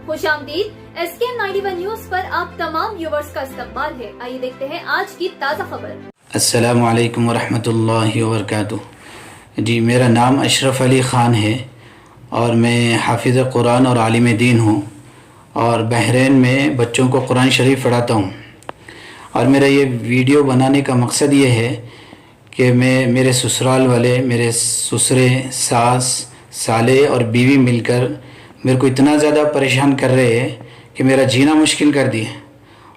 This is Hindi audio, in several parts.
खुशामदीद SK91 न्यूज पर आप तमाम व्यूवर्स का इस्तकबाल है। आइए देखते हैं आज की ताज़ा खबर। अस्सलामु अलैकुम वरहमतुल्लाहि वबरकातुहू। जी, मेरा नाम अशरफ अली ख़ान है और मैं हाफिज़ कुरान और आलिम दीन हूँ और बहरीन में बच्चों को कुरान शरीफ पढ़ाता हूँ। और मेरा ये वीडियो बनाने का मकसद ये है कि मैं मेरे ससुराल वाले, मेरे ससुरे, सास, साले और बीवी मिलकर मेरे को इतना ज़्यादा परेशान कर रहे हैं कि मेरा जीना मुश्किल कर दिए।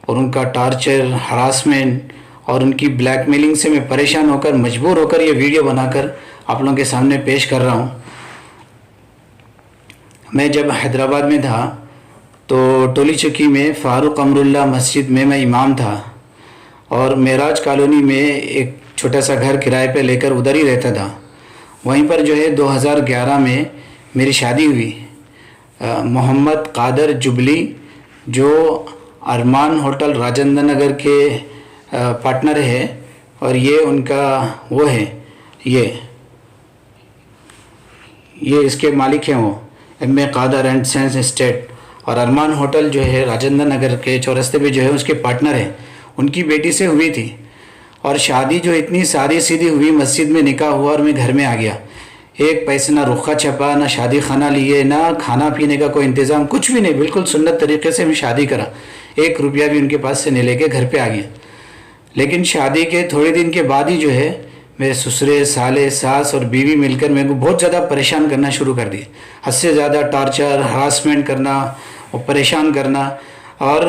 और उनका टार्चर, हरासमेंट और उनकी ब्लैकमेलिंग से मैं परेशान होकर, मजबूर होकर ये वीडियो बनाकर आप लोगों के सामने पेश कर रहा हूँ। मैं जब हैदराबाद में था तो टोली चक्की में फ़ारूक अमरुल्ला मस्जिद में मैं इमाम था और मेराज कॉलोनी में एक छोटा सा घर किराए पे लेकर उधर ही रहता था। वहीं पर जो है 2011 में मेरी शादी हुई। मोहम्मद कादर जुबली जो अरमान होटल राजेंद्र नगर के पार्टनर है और ये उनका वो है, ये इसके मालिक हैं। वो M.A. Kader and sense estate और अरमान होटल जो है राजेंद्र नगर के चौरस्ते पे जो है उसके पार्टनर हैं। उनकी बेटी से हुई थी और शादी जो इतनी सादी सीधी हुई, मस्जिद में निकाह हुआ और मैं घर में आ गया। एक पैसे ना रुखा छपा, ना शादी खाना लिए, ना खाना पीने का कोई इंतज़ाम, कुछ भी नहीं। बिल्कुल सुन्नत तरीके से मैं शादी करा। 1 रुपया भी उनके पास से नहीं लेके घर पे आ गया। लेकिन शादी के थोड़े दिन के बाद ही जो है मेरे ससुरे, साले, सास और बीवी मिलकर मेरे को बहुत ज़्यादा परेशान करना शुरू कर दिए। हद से ज़्यादा टार्चर, हरासमेंट करना और परेशान करना। और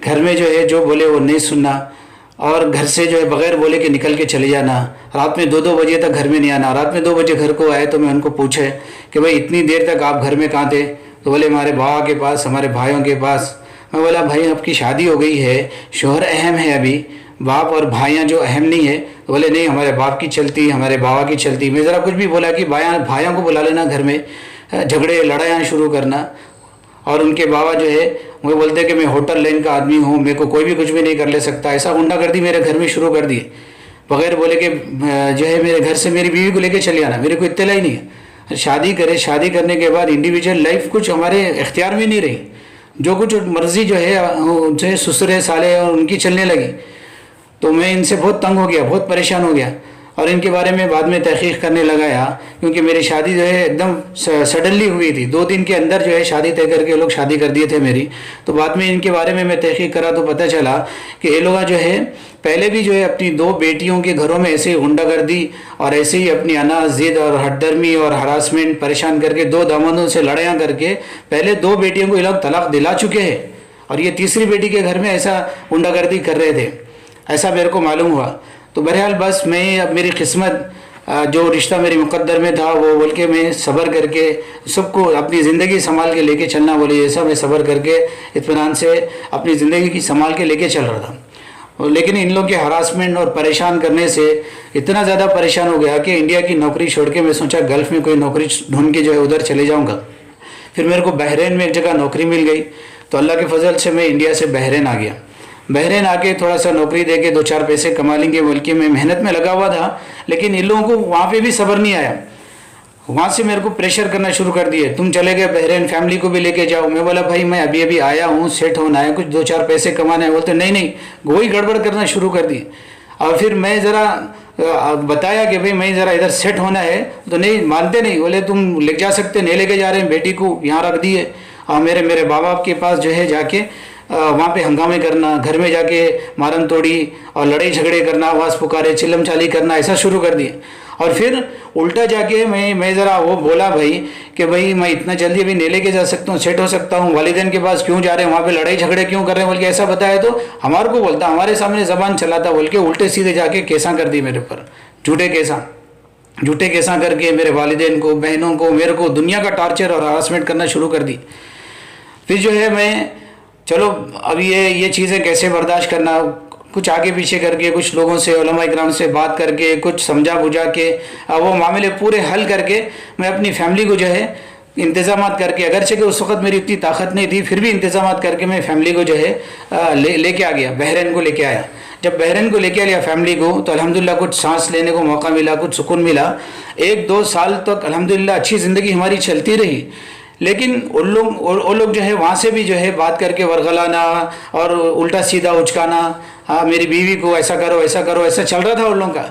घर में जो है जो बोले वो नहीं सुनना और घर से जो है बग़ैर बोले कि निकल के चले जाना। रात में 2-2 बजे तक घर में नहीं आना। रात में 2 बजे घर को आए तो मैं उनको पूछे कि भाई इतनी देर तक आप घर में कहाँ थे? तो बोले हमारे बाबा के पास, हमारे भाइयों के पास। मैं बोला भाई आपकी शादी हो गई है, शोहर अहम है, अभी बाप और भाइयाँ जो अहम नहीं है। तो बोले नहीं, हमारे बाप की चलती, हमारे बाबा की चलती। मैं ज़रा कुछ भी बोला कि भाइयों को बुला लेना, घर में झगड़े लड़ाइयाँ शुरू करना। और उनके बाबा जो है वो बोलते कि मैं होटल लाइन का आदमी हूँ, मेरे को कोई भी कुछ भी नहीं कर ले सकता। ऐसा गुंडागर्दी मेरे घर में शुरू कर दिए, बगैर बोले कि जो है मेरे घर से मेरी बीवी को लेके चले आना। मेरे को इत्तला ही नहीं है। शादी करने के बाद इंडिविजुअल लाइफ कुछ हमारे इख्तियार में नहीं रही। जो कुछ मर्जी जो है ससुरे, साले और उनकी चलने लगी। तो मैं इनसे बहुत तंग हो गया, बहुत परेशान हो गया और इनके बारे में बाद में तहकीक करने लगाया। क्योंकि मेरी शादी जो है एकदम सडनली हुई थी। 2 दिन के अंदर जो है शादी तय करके लोग शादी कर दिए थे मेरी। तो बाद में इनके बारे में मैं तहकीक करा तो पता चला कि ये लोग जो है पहले भी जो है अपनी 2 बेटियों के घरों में ऐसे ही गुंडागर्दी और ऐसे ही अपनी अनाज, जिद और हटदर्मी और हरासमेंट परेशान करके 2 दामादों से लड़ाइयाँ करके पहले 2 बेटियों को ये लोग तलाक दिला चुके हैं और ये तीसरी बेटी के घर में ऐसा गुंडागर्दी कर रहे थे, ऐसा मेरे को मालूम हुआ। तो बहरहाल बस मैं, अब मेरी किस्मत, जो रिश्ता मेरी मुकद्दर में था वो बोल के मैं सब्र करके सबको अपनी ज़िंदगी संभाल के लेके चलना बोले, ऐसा मैं सब्र करके इत्मीनान से अपनी ज़िंदगी की संभाल के लेके चल रहा था। लेकिन इन लोगों के हरासमेंट और परेशान करने से इतना ज़्यादा परेशान हो गया कि इंडिया की नौकरी छोड़ के मैं सोचा गल्फ़ में कोई नौकरी ढूंढ के जो है उधर चले जाऊँगा। फिर मेरे को बहरीन में एक जगह नौकरी मिल गई तो अल्लाह के फजल से मैं इंडिया से बहरीन आ गया। बहरीन आके थोड़ा सा नौकरी दे के 2-4 पैसे कमा लेंगे बोल के मैं मेहनत में लगा हुआ था। लेकिन इन लोगों को वहाँ पे भी सब्र नहीं आया। वहाँ से मेरे को प्रेशर करना शुरू कर दिए, तुम चले गए बहरीन, फैमिली को भी लेके जाओ। मैं बोला भाई मैं अभी अभी आया हूँ, सेट होना है, कुछ 2-4 पैसे कमाना है। बोलते नहीं, वही गड़बड़ करना शुरू कर दी। और फिर मैं ज़रा बताया कि भाई मैं ज़रा इधर सेट होना है तो नहीं मानते, नहीं बोले तुम ले जा सकते, नहीं लेके जा रहे हैं, बेटी को यहाँ रख दिए। और मेरे बाप बाप के पास जो है जाके वहाँ पे हंगामे करना, घर में जाके मारन तोड़ी और लड़ाई झगड़े करना, आवाज़ पुकारे, चिल्लम चाली करना, ऐसा शुरू कर दिए। और फिर उल्टा जाके मैं ज़रा वो बोला भाई कि भाई मैं इतना जल्दी अभी नहीं लेके जा सकता हूँ, सेट हो सकता हूँ, वालिदैन के पास क्यों जा रहे हैं, वहाँ पे लड़ाई झगड़े क्यों कर रहे हैं बोल के ऐसा बताया। तो हमारे को बोलता, हमारे सामने ज़बान चलाता बोल के उल्टे सीधे जाके केसा कर दी मेरे ऊपर, झूठे केसा करके मेरे वालिदैन को, बहनों को, मेरे को दुनिया का टार्चर और हरासमेंट करना शुरू कर दी। फिर जो है मैं चलो अब ये चीज़ें कैसे बर्दाश्त करना, कुछ आगे पीछे करके, कुछ लोगों से, उलमा इकराम से बात करके, कुछ समझा बुझा के वो मामले पूरे हल करके मैं अपनी फैमिली को जो है इंतज़ाम करके, अगरचे कि उस वक्त मेरी इतनी ताकत नहीं थी, फिर भी इंतज़ाम करके मैं फैमिली को जो है लेके आ गया, बहरीन को लेके आया। जब बहरीन को लेके आया फैमिली को तो अल्हम्दुलिल्लाह कुछ सांस लेने को मौका मिला, कुछ सुकून मिला। 1-2 साल तक अल्हम्दुलिल्लाह अच्छी ज़िंदगी हमारी चलती रही। लेकिन वो लोग जो है वहाँ से भी जो है बात करके वरगलाना और उल्टा सीधा उचकाना, हाँ मेरी बीवी को ऐसा करो ऐसा करो, ऐसा चल रहा था उन लोगों का।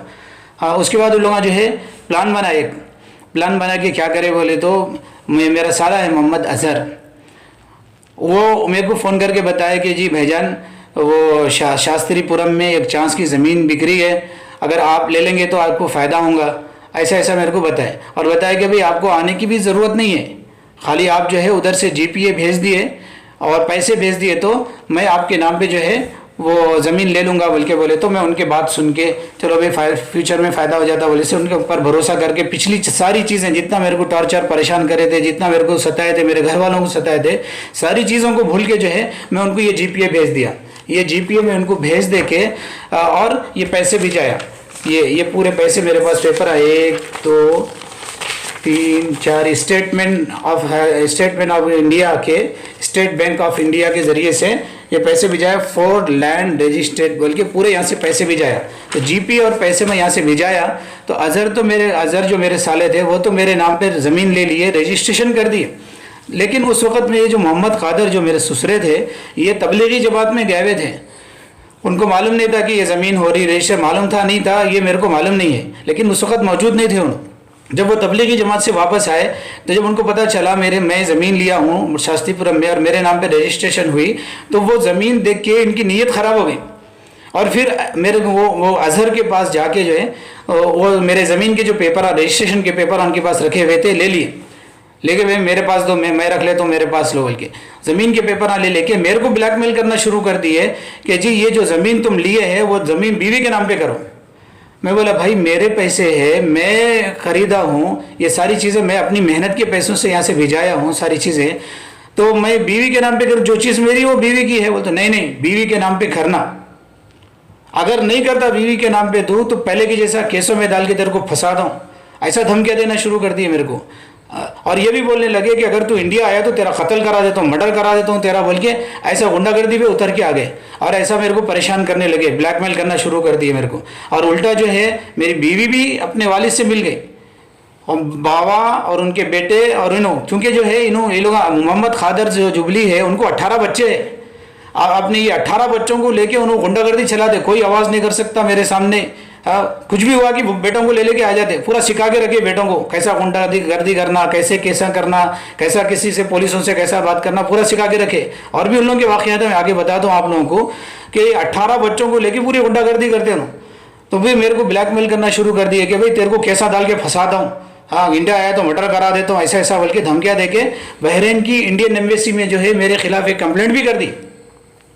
हाँ उसके बाद उन लोगों जो है प्लान बना के क्या करे बोले तो मेरा साला है मोहम्मद अजहर, वो मेरे को फ़ोन करके बताया कि जी भाईजान वो शास्त्रीपुरम में एक चांस की ज़मीन बिक रही है, अगर आप ले लेंगे तो आपको फ़ायदा होगा, ऐसा मेरे को बताया। और बताया कि भाई आपको आने की भी ज़रूरत नहीं है, खाली आप जो है उधर से जीपीए भेज दिए और पैसे भेज दिए तो मैं आपके नाम पे जो है वो ज़मीन ले लूँगा बोल के बोले। तो मैं उनके बात सुन के चलो भाई फ्यूचर में फ़ायदा हो जाता बोले से उनके ऊपर भरोसा करके पिछली सारी चीज़ें जितना मेरे को टॉर्चर परेशान करे थे, जितना मेरे को सताए थे, मेरे घर वालों को सताए थे, सारी चीज़ों को भूल के जो है मैं उनको ये जीपीए भेज दिया। ये जीपीए में उनको भेज दे के और ये पैसे भी जाया, ये पूरे पैसे मेरे पास पेपर आए 1 2 3 4 स्टेटमेंट ऑफ इंडिया के, स्टेट बैंक ऑफ इंडिया के ज़रिए से ये पैसे भिजाया, फॉर लैंड रजिस्ट्रेड बोल के पूरे यहाँ से पैसे भिजाया। तो जीपी और पैसे में यहाँ से भिजाया तो अजहर जो मेरे साले थे वो तो मेरे नाम पर ज़मीन ले लिए, रजिस्ट्रेशन कर दिए। लेकिन उस वक़्त में ये जो मोहम्मद खादर जो मेरे ससुरे थे ये तबलीगी जमात में गए हुए थे, उनको मालूम नहीं था कि ये ज़मीन हो रही, रजिस्टर मालूम था नहीं था, ये मेरे को मालूम नहीं है, लेकिन उस वक़्त मौजूद नहीं थे उन। जब वो तबलीगी जमात से वापस आए तो जब उनको पता चला मैं ज़मीन लिया हूँ शास्त्रीपुरम में और मेरे नाम पे रजिस्ट्रेशन हुई, तो वो ज़मीन देख के इनकी नीयत ख़राब हो गई। और फिर मेरे वो अजहर के पास जाके जो है वो मेरे ज़मीन के जो पेपर रजिस्ट्रेशन के पेपर उनके पास रखे हुए थे, ले लिए, लेके भाई मेरे पास दो, मैं रख लेता हूँ मेरे पास लो बोल के ज़मीन के पेपर ले लेके मेरे को ब्लैकमेल करना शुरू कर दिए कि जी ये जो ज़मीन तुम लिए है वो ज़मीन बीवी के नाम पे करो। मैं बोला भाई मेरे पैसे है, मैं ख़रीदा हूँ, ये सारी चीज़ें मैं अपनी मेहनत के पैसों से यहाँ से भिजाया हूँ सारी चीज़ें, तो मैं बीवी के नाम पे करूँ, जो चीज़ मेरी वो बीवी की है। बोलते नहीं बीवी के नाम पे करना, अगर नहीं करता बीवी के नाम पे दूँ तो पहले की जैसा केसों में डाल के तेरे को फंसा दूँ, ऐसा धमकियाँ देना शुरू कर दिए मेरे को। और ये भी बोलने लगे कि अगर तू इंडिया आया तो तेरा कत्ल करा देता हूँ, मर्डर करा देता हूँ तेरा बोल के, ऐसा गुंडागर्दी पे उतर के आ गए और ऐसा मेरे को परेशान करने लगे, ब्लैकमेल करना शुरू कर दिए मेरे को। और उल्टा जो है मेरी बीवी भी अपने वालिद से मिल गई और बाबा और उनके बेटे और चूँकि जो है ये लोग मोहम्मद खादर जो जुबली है उनको 18 बच्चे हैं, अपने ये 18 बच्चों को लेके उन्होंने गुंडागर्दी चलाते, कोई आवाज़ नहीं कर सकता मेरे सामने। कुछ भी हुआ कि बेटों को ले लेके आ जाते, पूरा सिखा के रखे बेटों को कैसा गुंडागर्दी करना, कैसा करना, कैसा किसी से पुलिसों से कैसा बात करना, पूरा सिखा के रखे। और भी उन लोगों के वाक़यात मैं आगे बता दूँ आप लोगों को कि 18 बच्चों को लेके पूरी गुंडागर्दी करते हैं। तो फिर मेरे को ब्लैकमेल करना शुरू कर दिए कि भाई तेरे को कैसा डाल के फंसाता हूँ, हाँ इंडिया आया तो मर्डर करा देता हूँ, ऐसा बोल के धमकियाँ दे के बहरीन की इंडियन एम्बेसी में जो है मेरे खिलाफ एक कंप्लेंट भी कर दी।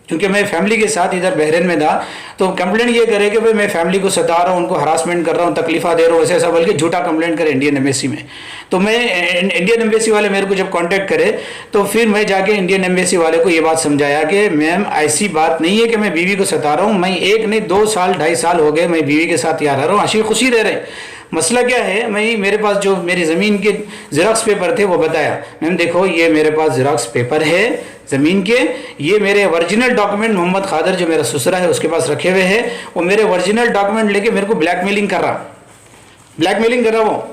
क्योंकि मैं फैमिली के साथ इधर बहरीन में था, तो कंप्लेंट ये करे कि भाई मैं फैमिली को सता रहा हूँ, उनको हरासमेंट कर रहा हूँ, तकलीफा दे रहा हूँ, ऐसा बोल के झूठा कंप्लेंट करे इंडियन एम्बेसी में। तो मैं इंडियन एम्बेसी वाले मेरे को जब कांटेक्ट करे तो फिर मैं जाके इंडियन एम्बेसी वाले को ये बात समझाया कि मैम ऐसी बात नहीं है कि मैं बीवी को सता रहा हूँ, मैं 1 नहीं 2 साल 2.5 साल हो गए मैं बीवी के साथ यहाँ रह रहा हूँ, हंसी खुशी रह रहे। मसला क्या है, मैं मेरे पास जो मेरी ज़मीन के ज़ेरॉक्स पेपर थे वो बताया, मैम देखो ये मेरे पास ज़ेरॉक्स पेपर है ज़मीन के, ये मेरे ओरिजिनल डॉक्यूमेंट मोहम्मद खादर जो मेरा ससुरा है उसके पास रखे हुए हैं, वो मेरे ओरिजिनल डॉक्यूमेंट लेके मेरे को ब्लैकमेलिंग कर रहा वो,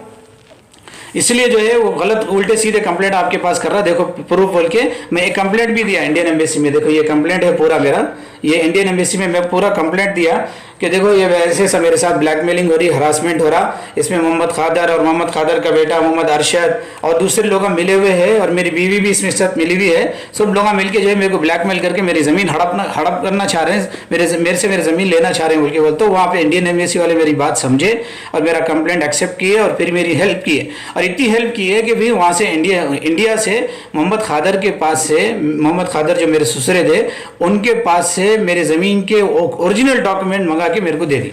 इसलिए जो है वो गलत उल्टे सीधे कंप्लेंट आपके पास कर रहा। देखो प्रूफ बोल के मैं एक कंप्लेंट भी दिया इंडियन एम्बेसी में, देखो ये कंप्लेंट है पूरा मेरा, ये इंडियन एम्बेसी में मैं पूरा कंप्लेंट दिया कि देखो ये ऐसे मेरे साथ ब्लैकमेलिंग हो रही, हरासमेंट हो रहा, इसमें मोहम्मद खादर और मोहम्मद खादर का बेटा मोहम्मद अरशद और दूसरे लोग मिले हुए हैं और मेरी बीवी भी इसमें साथ मिली हुई है, सब लोग मिलकर जो है मेरे को ब्लैकमेल करके मेरी ज़मीन हड़प करना चाह रहे हैं, मेरे से मेरी ज़मीन लेना चाह रहे हैं बोल के बोलते। तो वहाँ पे इंडियन एम्बेसी वाले मेरी बात समझे और मेरा कंप्लेंट एक्सेप्ट किए और फिर मेरी हेल्प किए, और इतनी हेल्प की है कि भाई वहाँ से इंडिया से मोहम्मद खादर के पास से, मोहम्मद खादर जो मेरे ससुरे थे उनके पास से मेरे ज़मीन के ओरिजिनल डॉक्यूमेंट मंगा के मेरे को दे दी।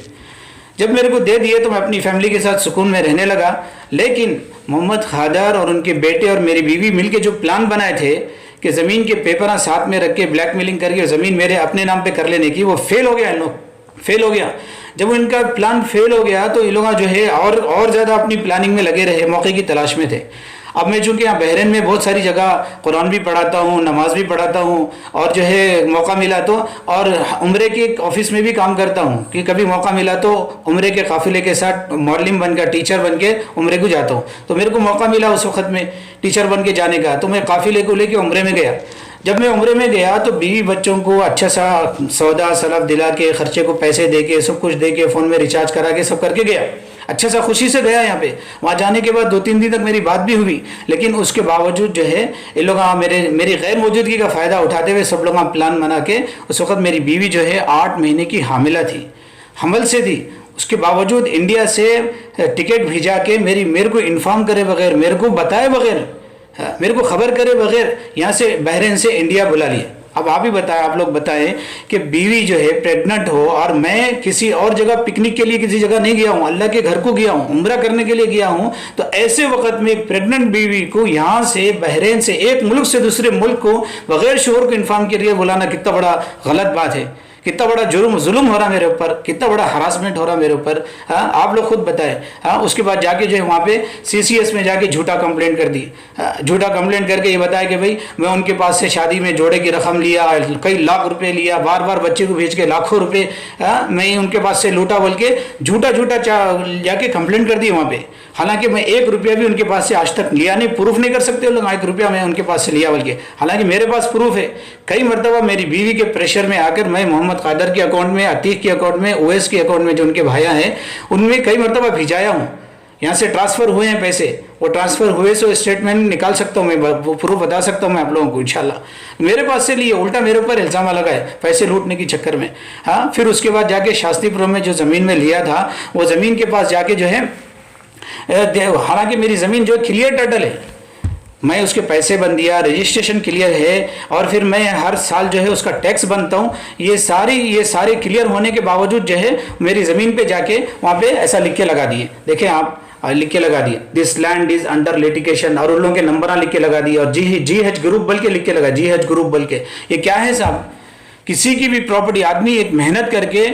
जब मेरे को दे दिए तो मैं अपनी फैमिली के साथ सुकून में रहने लगा। लेकिन मोहम्मद खादर और उनके बेटे और मेरी बीवी मिलके जो प्लान बनाए थे कि ज़मीन के पेपर साथ में रख के ब्लैकमेलिंग करके ज़मीन मेरे अपने नाम पे कर लेने की, वो फेल हो गया। इन लोग फेल हो गया। जब इनका प्लान फेल हो गया तो ये लोग जो है और ज़्यादा अपनी प्लानिंग में लगे रहे, मौके की तलाश में थे। अब मैं चूँकि यहाँ बहरीन में बहुत सारी जगह कुरान भी पढ़ाता हूँ, नमाज भी पढ़ाता हूँ, और जो है मौका मिला तो और उम्रे के ऑफिस में भी काम करता हूँ कि कभी मौका मिला तो उम्रे के काफिले के साथ मौलम बनकर, टीचर बन के उम्रे को जाता हूँ। तो मेरे को मौका मिला उस वक्त में टीचर बन के जाने का, तो मैं काफिले को लेके उम्रे में गया। जब मैं उम्रे में गया तो बीवी बच्चों को अच्छा सा सौदा सलाफ दिला के, खर्चे को पैसे दे के, सब कुछ दे के, फ़ोन में रिचार्ज करा के सब करके गया। अच्छा सा खुशी से गया यहाँ पे। वहाँ जाने के बाद 2-3 दिन तक मेरी बात भी हुई, लेकिन उसके बावजूद जो है ये लोग मेरी गैर मौजूदगी का फ़ायदा उठाते हुए सब लोग प्लान बना के, उस वक्त मेरी बीवी जो है 8 महीने की हामिला थी, हमल से थी। उसके बावजूद इंडिया से टिकट भिजा के मेरे को इन्फॉर्म करे बगैर, मेरे को बताए बगैर, मेरे को खबर करे बगैर यहाँ से बहरीन से इंडिया बुला लिया। अब आप ही बताएं, आप लोग बताएं कि बीवी जो है प्रेग्नेंट हो और मैं किसी और जगह पिकनिक के लिए किसी जगह नहीं गया हूँ, अल्लाह के घर को गया हूँ, उम्रा करने के लिए गया हूँ, तो ऐसे वक्त में एक प्रेग्नेंट बीवी को यहाँ से बहरीन से एक मुल्क से दूसरे मुल्क को बगैर शोहर को इन्फॉर्म के लिए बुलाना कितना बड़ा गलत बात है, कितना बड़ा जुल्म हो रहा मेरे ऊपर, कितना बड़ा हरासमेंट हो रहा मेरे ऊपर। हाँ, आप लोग खुद बताएं। हाँ, उसके बाद जाके जो है वहाँ पे CCS में जाके झूठा कंप्लेंट कर दी। झूठा कंप्लेंट करके ये बताया कि भाई मैं उनके पास से शादी में जोड़े की रकम लिया, कई लाख रुपए लिया, बार बार बच्चे को भेज के लाखों रुपए मैं उनके पास से लूटा बोल के झूठा जाके कंप्लेंट कर दी वहाँ पे। हालांकि मैं 1 रुपया भी उनके पास से आज तक लिया नहीं, प्रूफ नहीं कर सकते लोग 1 रुपया मैं उनके पास से लिया बोल के। हालांकि मेरे पास प्रूफ है। कई मरतबा मेरी बीवी के प्रेशर में आकर मैं मोहम्मद कादर के अकाउंट में, अतीक के अकाउंट में, ओवैस के अकाउंट में, जो उनके भाइयाँ हैं, उनमें कई मरतबा भिजाया हूँ। यहाँ से ट्रांसफ़र हुए हैं पैसे, वो ट्रांसफ़र हुए सो स्टेटमेंट निकाल सकता हूँ मैं, वो प्रूफ बता सकता हूँ मैं आप लोगों को इंशाल्लाह। मेरे पास से लिए, उल्टा मेरे ऊपर इल्ज़ाम लगाए पैसे लूटने के चक्कर में। हाँ, फिर उसके बाद जाके शास्त्रीपुर में जो ज़मीन में लिया था, वो ज़मीन के पास जाके जो है, हालांकि मेरी ज़मीन जो क्लियर टाइटल है, मैं उसके पैसे बन दिया, रजिस्ट्रेशन क्लियर है, और फिर मैं हर साल जो है उसका टैक्स बनता हूँ। ये सारे क्लियर होने के बावजूद जो है मेरी ज़मीन पे जाके वहाँ पे ऐसा लिख के लगा दिए, देखें आप, लिख के लगा दिए this land is under litigation, और उन लोगों के नंबर लिख के लगा दिए, और GH ग्रुप बल के लिख के लगा, GH ग्रुप बल के। ये क्या है साहब? किसी की भी प्रॉपर्टी, आदमी एक मेहनत करके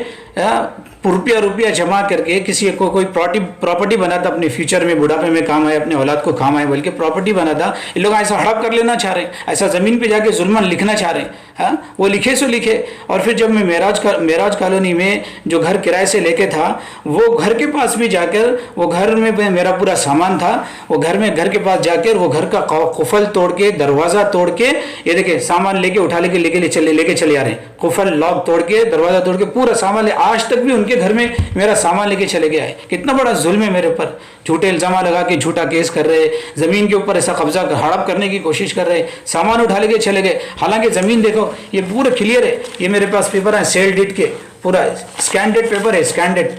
रुपया जमा करके किसी को कोई प्रॉपर्टी बनाता, अपने फ्यूचर में बुढ़ापे में काम आए, अपने औलाद को काम आए, बल्कि प्रॉपर्टी बनाता। ये लोग ऐसा हड़प कर लेना चाह रहे हैं, ऐसा ज़मीन पे जाके जुल्मन लिखना चाह रहे हैं। हाँ, वो लिखे सो लिखे। और फिर जब मैं मेराज कॉलोनी में जो घर किराए से लेके था, वो घर के पास भी जाकर, वो घर में मेरा पूरा सामान था, वो घर के पास जाकर वो घर का कुफल तोड़ के, दरवाज़ा तोड़ के, ये देखे सामान लेके उठा लेके चले आ रहे हैं। कुफल लॉक तोड़ के, दरवाज़ा तोड़ के, पूरा सामान आज तक भी उनके घर में मेरा सामान लेके चले गया है। कितना बड़ा जुल्म है मेरे ऊपर। झूठे इल्जाम लगा के झूठा केस कर रहे, ज़मीन के ऊपर ऐसा कब्जा हड़प करने की कोशिश कर रहे, सामान उठा लेके चले गए। हालांकि ज़मीन देखो, ये पूरा क्लियर है, ये मेरे पास पेपर है सेल डीड के, पूरा स्कैन डेट पेपर है, स्कैन डेट,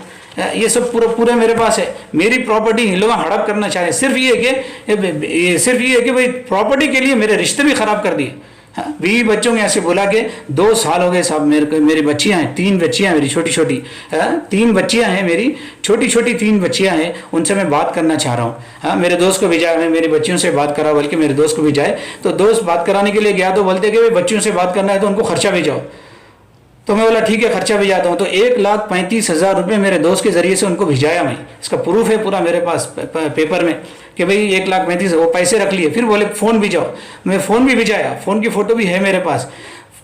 ये सब पूरा मेरे पास है। मेरी प्रॉपर्टी इन लोग हड़प करना चाह रहे हैं। सिर्फ ये है कि भाई प्रॉपर्टी के लिए मेरे रिश्ते भी ख़राब कर दिए। हाँ, बीवी बच्चों के ऐसे बोला कि 2 साल हो गए साहब, मेरी बच्चियाँ हैं, 3 बच्चियाँ मेरी छोटी 3 बच्चियाँ हैं, मेरी छोटी 3 बच्चियाँ हैं, उनसे मैं बात करना चाह रहा हूँ। हाँ, मेरे दोस्त को भेजा, मैं मेरी बच्चियों से बात करा, बल्कि मेरे दोस्त को भी जाए, तो दोस्त बात कराने के लिए गया तो बोलते कि भाई बच्चियों से बात करना है तो उनको खर्चा भेजाओ। तो मैं बोला ठीक है, खर्चा भिजाता हूँ। तो 1,35,000 रुपये मेरे दोस्त के ज़रिए से उनको भिजाया मैं। इसका प्रूफ है पूरा मेरे पास पेपर में कि भाई 1,35,000 वो पैसे रख लिए। फिर बोले फ़ोन भिजाओ, मैं फ़ोन भी भिजाया, फ़ोन की फ़ोटो भी है मेरे पास,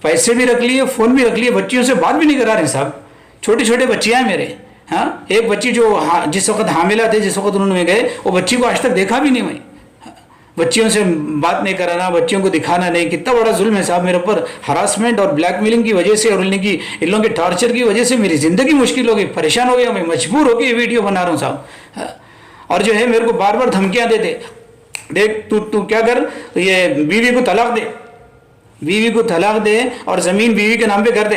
पैसे भी रख लिए, फ़ोन भी रख लिए। बच्चियों से बात भी नहीं करा रहे साहब, छोटे बच्चियाँ हैं मेरे। हाँ, एक बच्ची जो जिस वक्त हामिला थे, जिस वक्त उन्होंने गए, वो बच्ची को आज तक देखा भी नहीं मैं। बच्चियों से बात नहीं कराना, बच्चियों को दिखाना नहीं, कितना बड़ा जुल्म है साहब मेरे ऊपर। हरासमेंट और ब्लैकमेलिंग की वजह से और इन लोगों के टॉर्चर की वजह से मेरी ज़िंदगी मुश्किल हो गई, परेशान हो गया मैं, मजबूर होकर ये वीडियो बना रहा हूँ साहब। और जो है मेरे को बार बार धमकियाँ देते, देख तू क्या कर, ये बीवी को तलाक दे और ज़मीन बीवी के नाम पे कर दे।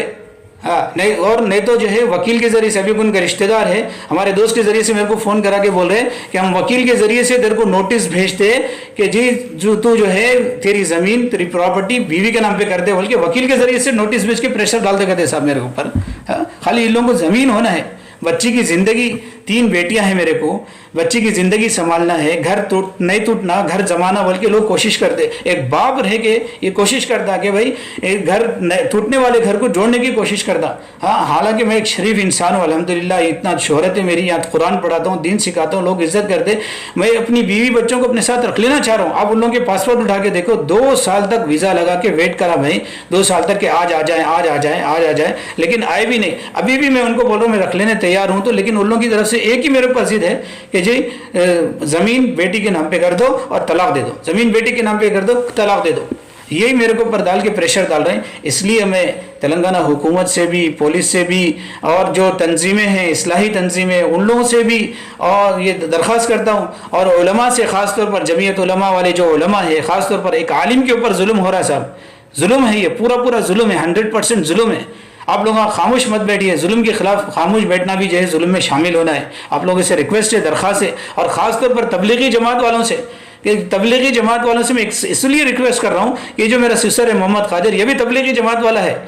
हाँ, नहीं तो जो है वकील के जरिए से, अभी उनका रिश्तेदार है, हमारे दोस्त के जरिए से मेरे को फ़ोन करा के बोल रहे कि हम वकील के जरिए से तेरे को नोटिस भेजते कि जी तू जो है तेरी ज़मीन, तेरी प्रॉपर्टी बीवी के नाम पे कर दे, बल्कि वकील के जरिए से नोटिस भेज के प्रेशर डाल देते साहब मेरे ऊपर। हाँ, खाली इन लोगों को ज़मीन होना है, बच्ची की ज़िंदगी, 3 बेटियां हैं मेरे को, बच्ची की ज़िंदगी संभालना है, घर नहीं टूटना, घर जमाना, बल्कि लोग कोशिश करते, एक बाप रह के ये कोशिश करता कि भाई एक घर टूटने वाले घर को जोड़ने की कोशिश करता। हाँ, हालांकि मैं एक शरीफ इंसान हूँ, अल्हम्दुलिल्लाह, इतना शोहरत है मेरी, यहाँ कुरान पढ़ाता हूँ, दीन सिखाता हूँ, लोग इज्जत करते। मैं अपनी बीवी बच्चों को अपने साथ रख लेना चाह रहा हूँ। आप उन लोगों के पासपोर्ट उठा के देखो, 2 साल तक वीज़ा लगा के वेट करा भाई, 2 साल तक के आज आ जाए, आज आ जाए, आज आ जाए, लेकिन आए भी नहीं। अभी भी मैं उनको बोल रहा हूँ मैं रख लेने तैयार हूँ, तो लेकिन उन लोगों की तरफ से एक ही मेरे पास जिद है कि जी ज़मीन बेटी के नाम पे कर दो और तलाक दे दो, ज़मीन बेटी के नाम पे कर दो, तलाक दे दो। यही मेरे को ऊपर डाल के प्रेशर डाल रहे हैं। इसलिए मैं तेलंगाना हुकूमत से भी, पुलिस से भी, और जो तंजीमें हैं, इस्लाही तंजीमें, उन लोगों से भी और ये दरख्वास्त करता हूँ, और उलमा से, ख़ास तौर पर जमीयत उलमा वाले जो उलमा है, ख़ास तौर पर एक आलिम के ऊपर जुल्म हो रहा है साहब, जुल्म है, ये पूरा जुल्म है, 100% जुल्म है। आप लोग खामोश मत बैठिए, जुल्म के खिलाफ खामोश बैठना भी जो है जुल्म में शामिल होना है। आप लोगों से रिक्वेस्ट है, दरख्वास्त है, और ख़ास तौर पर तबलीगी जमात वालों से, कि तबलीगी जमात वालों से मैं इसलिए रिक्वेस्ट कर रहा हूँ कि जो मेरा सिस्टर है मोहम्मद कादिर, ये भी तबलीगी जमात वाला है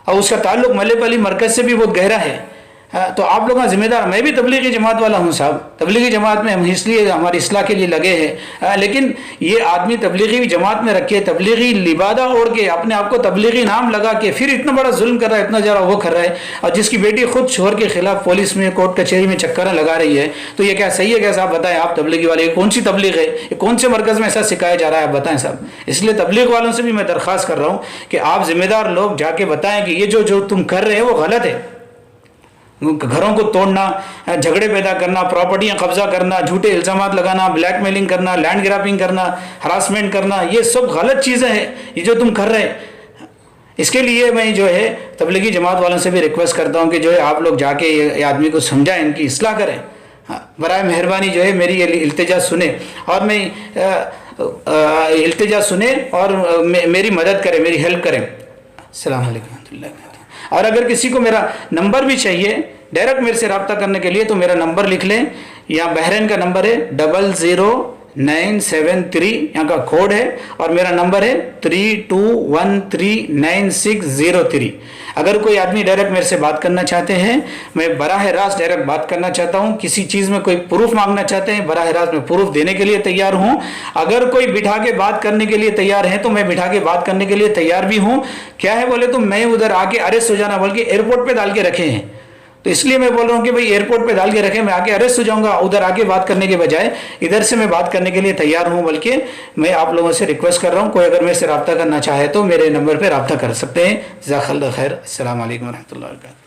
और उसका ताल्लुक मल्लेपल्ली मरकज़ से भी बहुत गहरा है। तो आप लोगों का जिम्मेदार, मैं भी तबलीगी जमात वाला हूँ साहब, तबलीगी जमात में हम इसलिए हमारी इस्लाह के लिए लगे हैं। लेकिन ये आदमी तबलीगी जमात में रखे, तबलीगी लिबादा ओढ़ के, अपने आप को तबलीगी नाम लगा के फिर इतना बड़ा जुल्म कर रहा है, इतना ज़्यादा वो कर रहा है, और जिसकी बेटी खुद शोहर के खिलाफ पुलिस में, कोर्ट कचहरी में चक्कर लगा रही है, तो ये क्या सही है? क्या साहब बताएं आप, तबलीगी वाले कौन सी तबलीग है, कौन से मरकज़ में ऐसा सिखाया जा रहा है, आप बताएं साहब। इसलिए तबलीग वालों से भी मैं दरख्वास्त कर रहा हूँ कि आप जिम्मेदार लोग जाके बताएं कि ये जो तुम कर रहे हैं वो गलत है। घरों को तोड़ना, झगड़े पैदा करना, प्रॉपर्टियां कब्जा करना, झूठे इल्ज़ामात लगाना, ब्लैकमेलिंग करना, लैंड ग्रैबिंग करना, हरासमेंट करना, ये सब गलत चीज़ें हैं ये जो तुम कर रहे हैं। इसके लिए मैं जो है तबलीगी जमात वालों से भी रिक्वेस्ट करता हूँ कि जो है आप लोग जाके ये आदमी को समझाएं, इनकी इस्लाह करें। बराए मेहरबानी जो है मेरी ये इल्तिजा सुने, और मैं इल्तिजा सुने और मेरी मदद करें, मेरी हेल्प करें। अस्सलाम वालेकुम। और अगर किसी को मेरा नंबर भी चाहिए डायरेक्ट मेरे से रब्ता करने के लिए, तो मेरा नंबर लिख लें। यहाँ बहरीन का नंबर है 00973, यहाँ का कोड है, और मेरा नंबर है 32139603। अगर कोई आदमी डायरेक्ट मेरे से बात करना चाहते हैं, मैं बराह रास्त डायरेक्ट बात करना चाहता हूँ, किसी चीज़ में कोई प्रूफ मांगना चाहते हैं, बराह रास्त में प्रूफ देने के लिए तैयार हूँ। अगर कोई बिठा के बात करने के लिए तैयार है तो मैं बिठा के बात करने के लिए तैयार भी हूँ। क्या है बोले तो मैं उधर आके अरेस्ट हो जाना, बल्कि एयरपोर्ट पे डाल के रखे हैं, तो इसलिए मैं बोल रहा हूँ कि भाई एयरपोर्ट पे डाल के रखें, मैं आके अरेस्ट हो जाऊँगा, उधर आके बात करने के बजाय इधर से मैं बात करने के लिए तैयार हूँ। बल्कि मैं आप लोगों से रिक्वेस्ट कर रहा हूँ, कोई अगर मेरे से रब्ता करना चाहे तो मेरे नंबर पर रब्ता कर सकते हैं। जज़ाकल्लाह खैर। अस्सलाम वालेकुम रहमतुल्लाहि व बरकातहू।